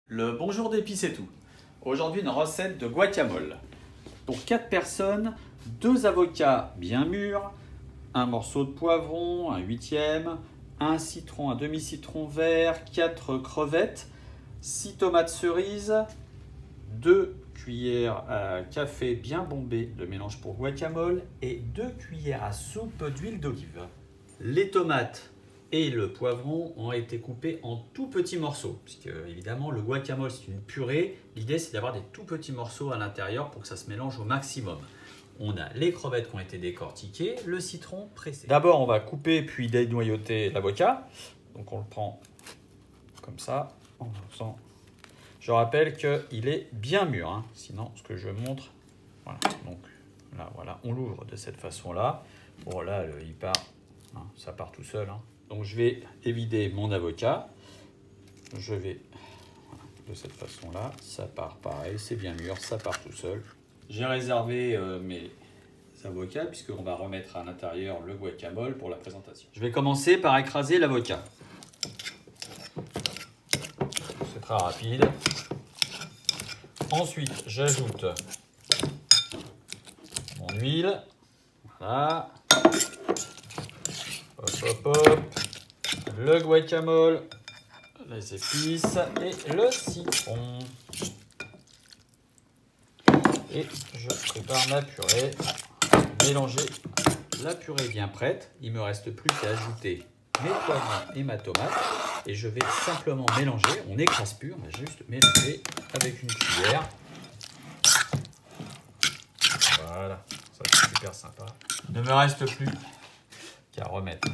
Le bonjour d'épices et tout. Aujourd'hui une recette de guacamole. Pour 4 personnes, 2 avocats bien mûrs, un morceau de poivron, un huitième, un citron, un demi-citron vert, 4 crevettes, 6 tomates cerises, 2 cuillères à café bien bombées de mélange pour guacamole et 2 cuillères à soupe d'huile d'olive. Les tomates et le poivron ont été coupés en tout petits morceaux, puisque évidemment le guacamole c'est une purée. L'idée c'est d'avoir des tout petits morceaux à l'intérieur pour que ça se mélange au maximum. On a les crevettes qui ont été décortiquées, le citron pressé. D'abord on va couper puis dénoyauter l'avocat. Donc on le prend comme ça. Je rappelle qu'il est bien mûr, hein. Sinon ce que je montre, voilà. Donc là voilà, on l'ouvre de cette façon-là. Bon là il part, hein, ça part tout seul, hein. Donc je vais évider mon avocat, je vais de cette façon-là, ça part pareil, c'est bien mûr, ça part tout seul. J'ai réservé mes avocats puisqu'on va remettre à l'intérieur le guacamole pour la présentation. Je vais commencer par écraser l'avocat. C'est très rapide. Ensuite, j'ajoute mon huile, voilà. Hop, hop, hop. Le guacamole, les épices et le citron. Et je prépare ma purée. Mélanger la purée bien prête. Il ne me reste plus qu'à ajouter mes poivrons et ma tomate. Et je vais simplement mélanger. On n'écrase plus, on va juste mélanger avec une cuillère. Voilà, ça c'est super sympa. Il ne me reste plus qu'à remettre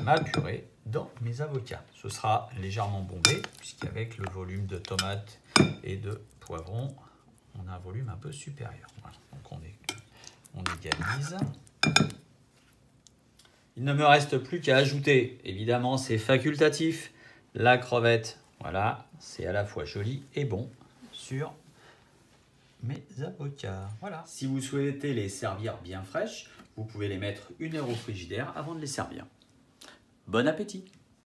ma purée dans mes avocats. Ce sera légèrement bombé, puisqu'avec le volume de tomates et de poivrons, on a un volume un peu supérieur. Voilà. Donc on égalise. Il ne me reste plus qu'à ajouter, évidemment c'est facultatif, la crevette. Voilà, c'est à la fois joli et bon sur mes avocats. Voilà. Si vous souhaitez les servir bien fraîches, vous pouvez les mettre 1 heure au frigidaire avant de les servir. Bon appétit!